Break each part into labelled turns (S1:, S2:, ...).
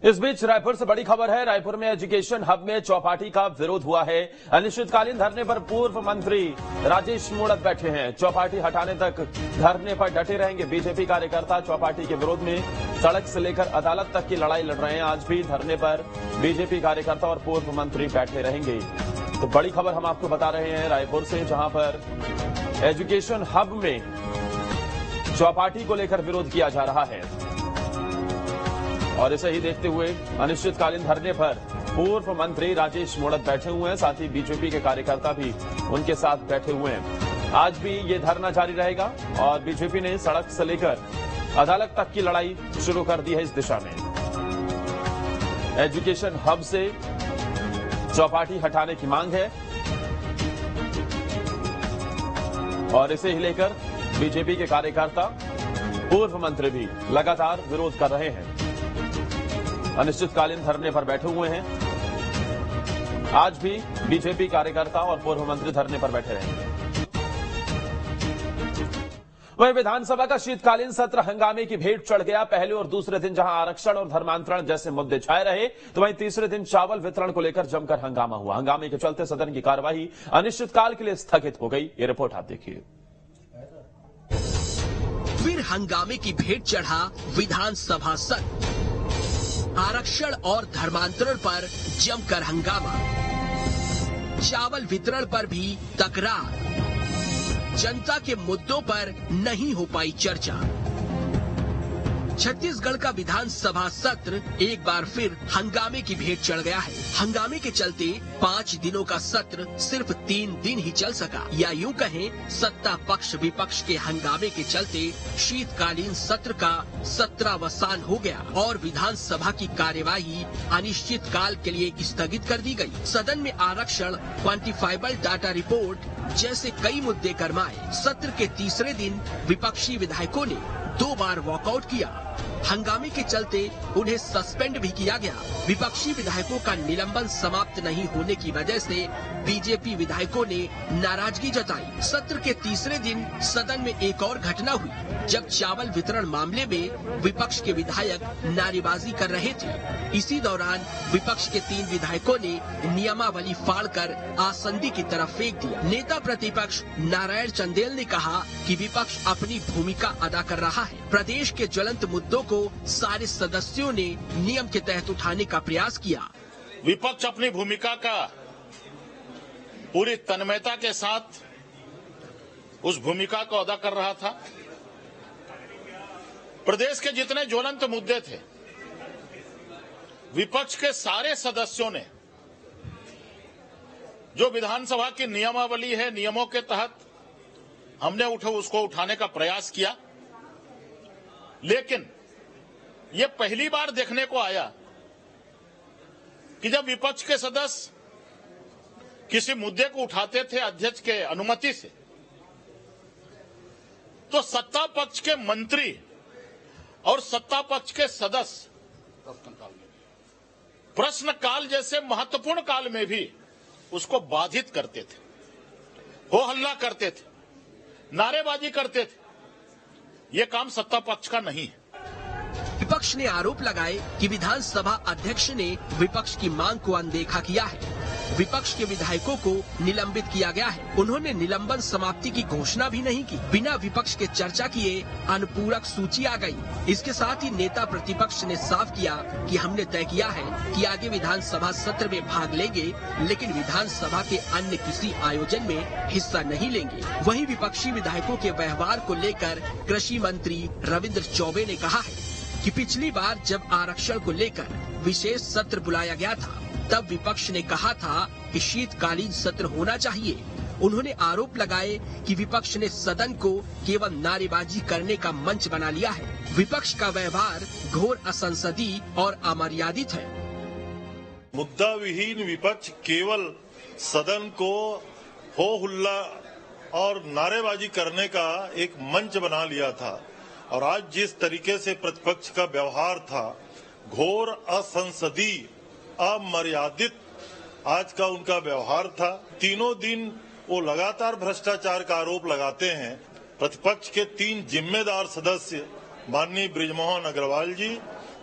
S1: इस बीच रायपुर से बड़ी खबर है। रायपुर में एजुकेशन हब में चौपाटी का विरोध हुआ है। अनिश्चितकालीन धरने पर पूर्व मंत्री राजेश मूणत बैठे हैं। चौपाटी हटाने तक धरने पर डटे रहेंगे। बीजेपी कार्यकर्ता चौपाटी के विरोध में सड़क से लेकर अदालत तक की लड़ाई लड़ रहे हैं। आज भी धरने पर बीजेपी कार्यकर्ता और पूर्व मंत्री बैठे रहेंगे। तो बड़ी खबर हम आपको बता रहे हैं रायपुर से, जहां पर एजुकेशन हब में चौपाटी को लेकर विरोध किया जा रहा है। और इसे ही देखते हुए अनिश्चितकालीन धरने पर पूर्व मंत्री राजेश मूणत बैठे हुए हैं। साथ ही बीजेपी के कार्यकर्ता भी उनके साथ बैठे हुए हैं। आज भी ये धरना जारी रहेगा और बीजेपी ने सड़क से लेकर अदालत तक की लड़ाई शुरू कर दी है इस दिशा में। एजुकेशन हब से चौपाटी हटाने की मांग है और इसे ही लेकर बीजेपी के कार्यकर्ता पूर्व मंत्री भी लगातार विरोध कर रहे हैं। अनिश्चितकालीन धरने पर बैठे हुए हैं। आज भी बीजेपी कार्यकर्ता और पूर्व मंत्री धरने पर बैठे रहेंगे। वहीं विधानसभा का शीतकालीन सत्र हंगामे की भेंट चढ़ गया। पहले और दूसरे दिन जहां आरक्षण और धर्मांतरण जैसे मुद्दे छाए रहे, तो वहीं तीसरे दिन चावल वितरण को लेकर जमकर हंगामा हुआ। हंगामे के चलते सदन की कार्यवाही अनिश्चितकाल के लिए स्थगित हो गई। ये रिपोर्ट आप देखिए।
S2: फिर हंगामे की भेंट चढ़ा विधानसभा सत्र। आरक्षण और धर्मांतरण पर जमकर हंगामा, चावल वितरण पर भी तकरार, जनता के मुद्दों पर नहीं हो पाई चर्चा। छत्तीसगढ़ का विधानसभा सत्र एक बार फिर हंगामे की भेंट चढ़ गया है। हंगामे के चलते 5 दिनों का सत्र सिर्फ 3 दिन ही चल सका, या यूं कहें सत्ता पक्ष विपक्ष के हंगामे के चलते शीतकालीन सत्र का 17वां हो गया और विधानसभा की कार्यवाही अनिश्चित काल के लिए स्थगित कर दी गई। सदन में आरक्षण, क्वांटिफाइबल डाटा रिपोर्ट जैसे कई मुद्दे गरमाए। सत्र के तीसरे दिन विपक्षी विधायकों ने 2 बार वॉकआउट किया। हंगामे के चलते उन्हें सस्पेंड भी किया गया। विपक्षी विधायकों का निलंबन समाप्त नहीं होने की वजह से बीजेपी विधायकों ने नाराजगी जताई। सत्र के तीसरे दिन सदन में एक और घटना हुई, जब चावल वितरण मामले में विपक्ष के विधायक नारेबाजी कर रहे थे। इसी दौरान विपक्ष के 3 विधायकों ने नियमावली फाड़कर आसंदी की तरफ फेंक दिया। नेता प्रतिपक्ष नारायण चंदेल ने कहा कि विपक्ष अपनी भूमिका अदा कर रहा है। प्रदेश के ज्वलंत मुद्दों को सारे सदस्यों ने नियम के तहत उठाने का प्रयास किया।
S3: विपक्ष अपनी भूमिका का पूरी तन्मयता के साथ उस भूमिका को अदा कर रहा था। प्रदेश के जितने ज्वलंत मुद्दे थे, विपक्ष के सारे सदस्यों ने जो विधानसभा की नियमावली है, नियमों के तहत हमने उसको उठाने का प्रयास किया। लेकिन ये पहली बार देखने को आया कि जब विपक्ष के सदस्य किसी मुद्दे को उठाते थे अध्यक्ष के अनुमति से, तो सत्ता पक्ष के मंत्री और सत्ता पक्ष के सदस्य प्रश्नकाल जैसे महत्वपूर्ण काल में भी उसको बाधित करते थे, हो हल्ला करते थे, नारेबाजी करते थे। ये काम सत्ता पक्ष का नहीं है।
S2: विपक्ष ने आरोप लगाए कि विधानसभा अध्यक्ष ने विपक्ष की मांग को अनदेखा किया है। विपक्ष के विधायकों को निलंबित किया गया है। उन्होंने निलंबन समाप्ति की घोषणा भी नहीं की। बिना विपक्ष के चर्चा किए अनुपूरक सूची आ गई। इसके साथ ही नेता प्रतिपक्ष ने साफ किया कि हमने तय किया है कि आगे विधानसभा सत्र में भाग लेंगे, लेकिन विधानसभा के अन्य किसी आयोजन में हिस्सा नहीं लेंगे। वहीं विपक्षी विधायकों के व्यवहार को लेकर कृषि मंत्री रविंद्र चौबे ने कहा है कि पिछली बार जब आरक्षण को लेकर विशेष सत्र बुलाया गया था, तब विपक्ष ने कहा था कि शीतकालीन सत्र होना चाहिए। उन्होंने आरोप लगाए कि विपक्ष ने सदन को केवल नारेबाजी करने का मंच बना लिया है। विपक्ष का व्यवहार घोर असंसदीय और अमर्यादित है।
S4: मुद्दा विहीन विपक्ष केवल सदन को हो हुल्ला और नारेबाजी करने का एक मंच बना लिया था, और आज जिस तरीके से प्रतिपक्ष का व्यवहार था, घोर असंसदीय, अमर्यादित आज का उनका व्यवहार था। तीनों दिन वो लगातार भ्रष्टाचार का आरोप लगाते हैं। प्रतिपक्ष के 3 जिम्मेदार सदस्य माननीय बृजमोहन अग्रवाल जी,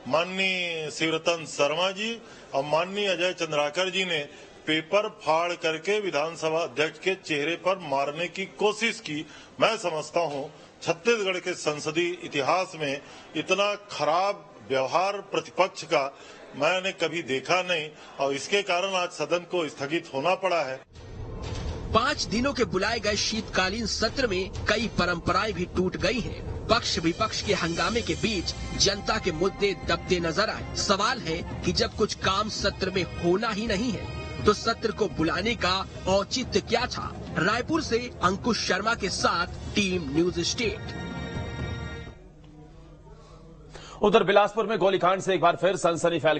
S4: माननीय शिवरतन शर्मा जी और माननीय अजय चंद्राकर जी ने पेपर फाड़ करके विधानसभा अध्यक्ष के चेहरे पर मारने की कोशिश की। मैं समझता हूं छत्तीसगढ़ के संसदीय इतिहास में इतना खराब व्यवहार प्रतिपक्ष का मैंने कभी देखा नहीं और इसके कारण आज सदन को स्थगित होना पड़ा है।
S2: 5 दिनों के बुलाए गए शीतकालीन सत्र में कई परंपराएं भी टूट गई हैं। पक्ष विपक्ष के हंगामे के बीच जनता के मुद्दे दबते नजर आए। सवाल है कि जब कुछ काम सत्र में होना ही नहीं है तो सत्र को बुलाने का औचित्य क्या था। रायपुर से अंकुश शर्मा के साथ टीम न्यूज स्टेट।
S1: उधर बिलासपुर में गोलीकांड से एक बार फिर सनसनी फैल